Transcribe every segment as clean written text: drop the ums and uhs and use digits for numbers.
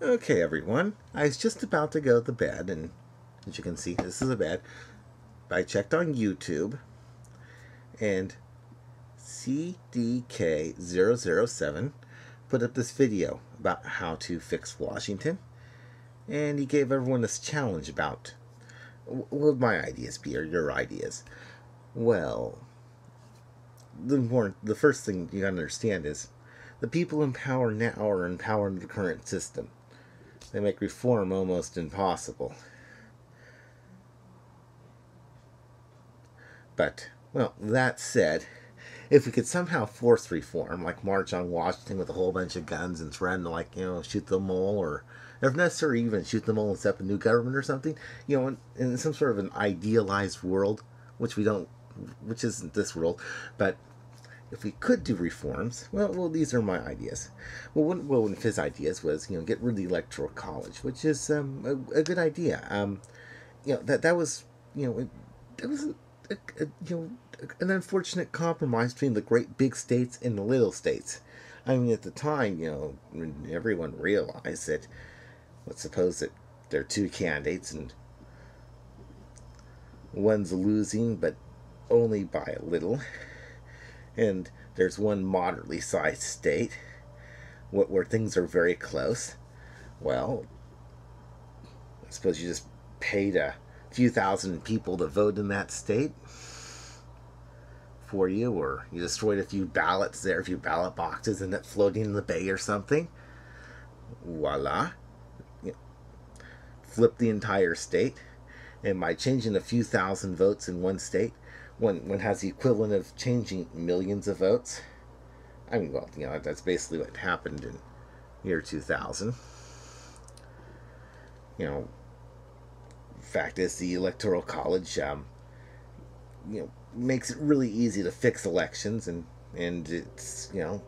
Okay, everyone. I was just about to go to bed, and as you can see, this is a bed. I checked on YouTube, and CDK007 put up this video about how to fix Washington, and he gave everyone this challenge about what would my ideas be, or your ideas. Well, the first thing you gotta understand is the people in power now are in power in the current system. They make reform almost impossible. But, well, that said, if we could somehow force reform, like march on Washington with a whole bunch of guns and threaten to, shoot them all, or if necessary, even shoot them all and set up a new government or something, in some sort of an idealized world, which isn't this world, but if we could do reforms, well, these are my ideas. One of his ideas was, get rid of the electoral college, which is a good idea. That was, it was an unfortunate compromise between the great big states and the little states. I mean, at the time, everyone realized that, let's suppose that there are two candidates and one's losing, but only by a little. And there's one moderately sized state where things are very close. Well, I suppose you just paid a few thousand people to vote in that state for you, or you destroyed a few ballots there, a few ballot boxes, and it floating in the bay or something. Voila. Flip the entire state, and by changing a few thousand votes in one state, one has the equivalent of changing millions of votes. I mean, well, that's basically what happened in year 2000. Fact is, the Electoral College, makes it really easy to fix elections, and it's well,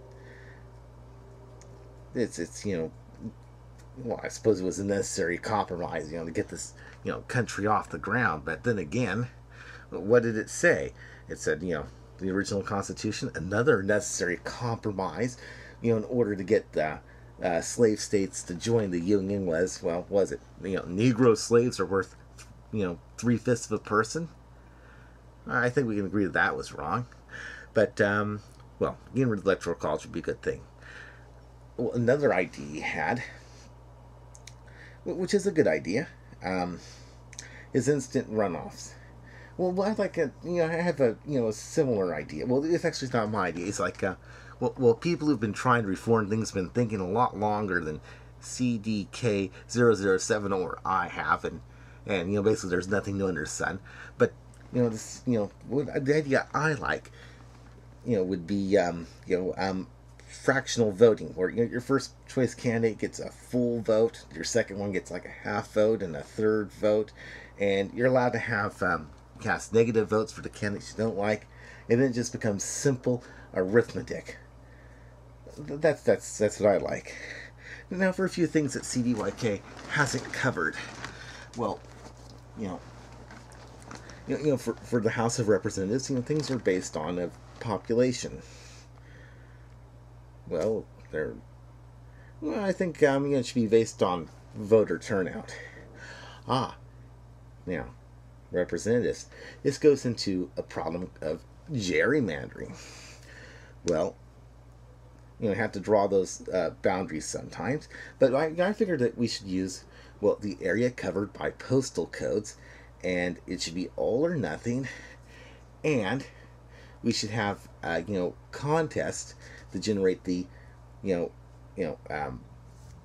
I suppose it was a necessary compromise, to get this, country off the ground. But then again, what did it say? It said, the original Constitution, another necessary compromise, in order to get the slave states to join the Union was it, Negro slaves are worth, 3/5 of a person? I think we can agree that was wrong. But, getting rid of the Electoral College would be a good thing. Well, another idea he had, which is a good idea, is instant runoffs. Well, I have a similar idea. Well, it's actually not my idea. It's like, people who've been trying to reform things have been thinking a lot longer than CDK007 or I have, and basically there's nothing new under the sun. But the idea I like, would be fractional voting, where your first choice candidate gets a full vote, your second one gets like a half vote, and a third vote, and you're allowed to have cast negative votes for the candidates you don't like, and then it just becomes simple arithmetic. That's what I like. Now for a few things that CDYK hasn't covered. Well, for the House of Representatives, things are based on a population. Well, I think it should be based on voter turnout. Now, representatives. This goes into a problem of gerrymandering. Well, have to draw those boundaries sometimes, but I figured that we should use, the area covered by postal codes, and it should be all or nothing, and we should have contests to generate the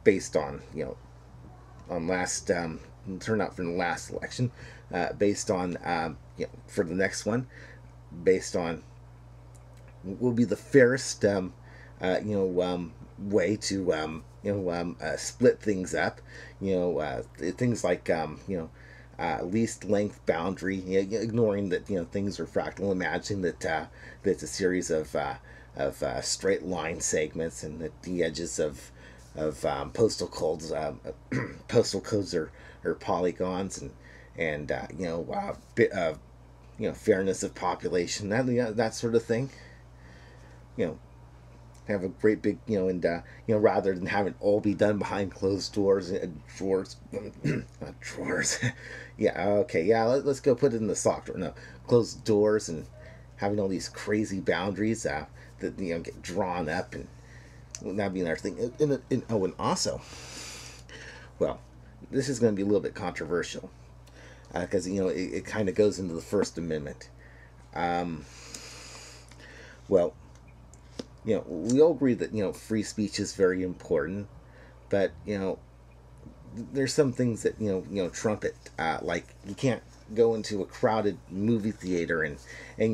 based on on last turnout from the last election, based on for the next one, based on will be the fairest way to split things up, things like least length boundary, ignoring that things are fractal, imagining that it's a series of straight line segments, and that the edges of postal codes are polygons, and fairness of population, that sort of thing. have a great big, and rather than having it all be done behind closed doors and drawers, not drawers. Yeah, okay, yeah, let's go put it in the sock drawer. No, closed doors and having all these crazy boundaries that get drawn up, and that'd be another thing. And also, well, this is going to be a little bit controversial because it kind of goes into the First Amendment. Well, we all agree that free speech is very important, but there's some things that trump it. Like you can't go into a crowded movie theater and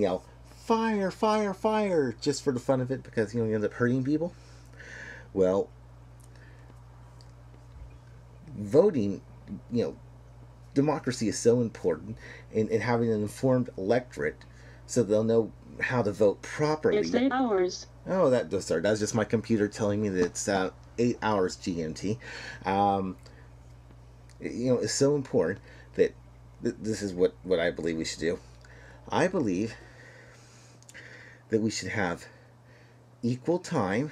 yell fire, fire, fire just for the fun of it because you end up hurting people. Well, voting, democracy is so important in having an informed electorate so they'll know how to vote properly. It's 8 hours. Oh, sorry, that's just my computer telling me that it's 8 hours GMT. It's so important that this is what I believe we should do. I believe that we should have equal time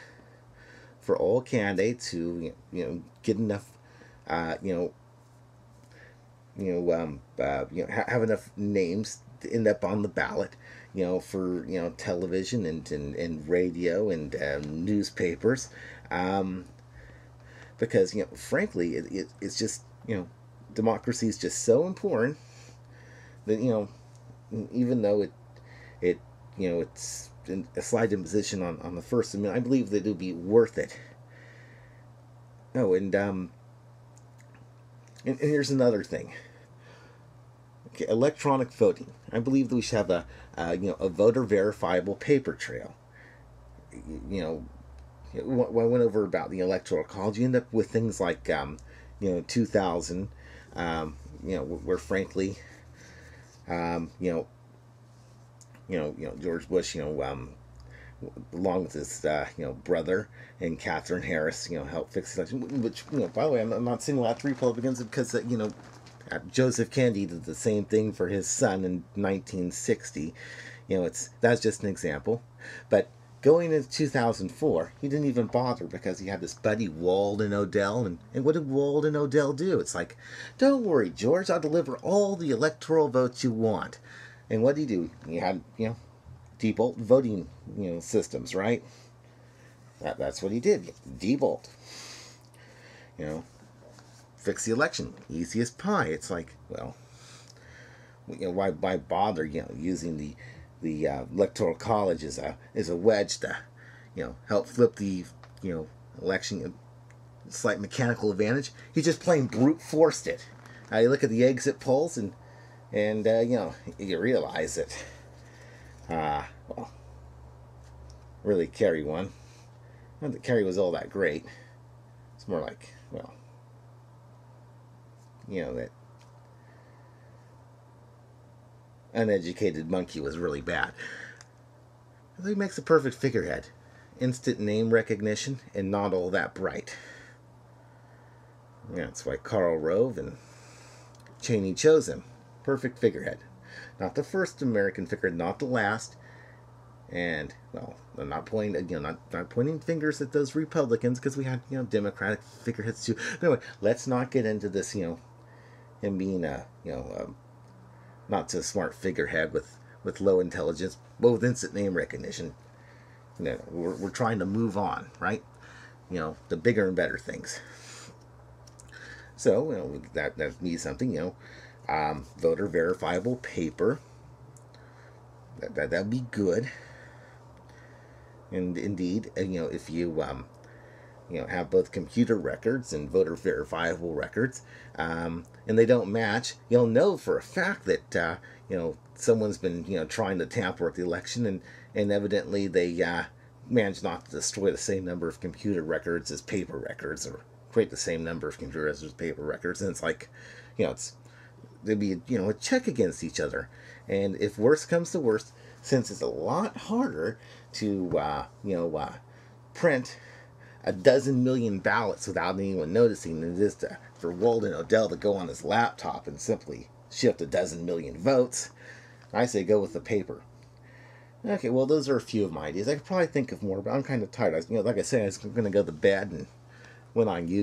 for all candidates who get enough have enough names to end up on the ballot, for television and radio and newspapers, because frankly it's just democracy is just so important that even though it's a slight imposition on the First Amendment, I believe that it would be worth it. Oh, and here's another thing. Okay, electronic voting. I believe that we should have a voter verifiable paper trail. I went over about the electoral college. You end up with things like 2000, where frankly, George Bush, along with his brother and Catherine Harris, helped fix the election. Which by the way, I'm not singling out the Republicans because Joseph Kennedy did the same thing for his son in 1960. That's just an example. But going into 2004, he didn't even bother because he had this buddy Walden Odell, and what did Walden Odell do? It's like, don't worry, George, I'll deliver all the electoral votes you want. And what did he do? He had default voting systems, right? That's what he did. Default. Fix the election. Easy as pie. It's like, well, why bother using the electoral college as a wedge to help flip the election, slight mechanical advantage. He just plain brute forced it. You look at the exit polls and you realize that well, really Kerry won. Not that Kerry was all that great. It's more like, well, that uneducated monkey was really bad. He makes a perfect figurehead. Instant name recognition and not all that bright. That's why Karl Rove and Cheney chose him. Perfect figurehead. Not the first American figurehead, not the last. And, well, I'm not pointing, not pointing fingers at those Republicans because we had, Democratic figureheads too. But anyway, let's not get into this, him being a, not so smart figurehead with low intelligence, but with instant name recognition. We're trying to move on, right? The bigger and better things. So, that means something, voter verifiable paper. That'd be good. And indeed, if you have both computer records and voter verifiable records, and they don't match, you'll know for a fact that someone's been trying to tamper with the election, and evidently they managed not to destroy the same number of computer records as paper records, or create the same number of computer records as paper records. And it's like, there'd be a check against each other. And if worst comes to worst, since it's a lot harder to print a dozen million ballots without anyone noticing than it is for Walden Odell to go on his laptop and simply shift a dozen million votes, I say go with the paper. Okay, well, those are a few of my ideas. I could probably think of more, but I'm kind of tired. Like I said, I was going to go to bed and went on YouTube.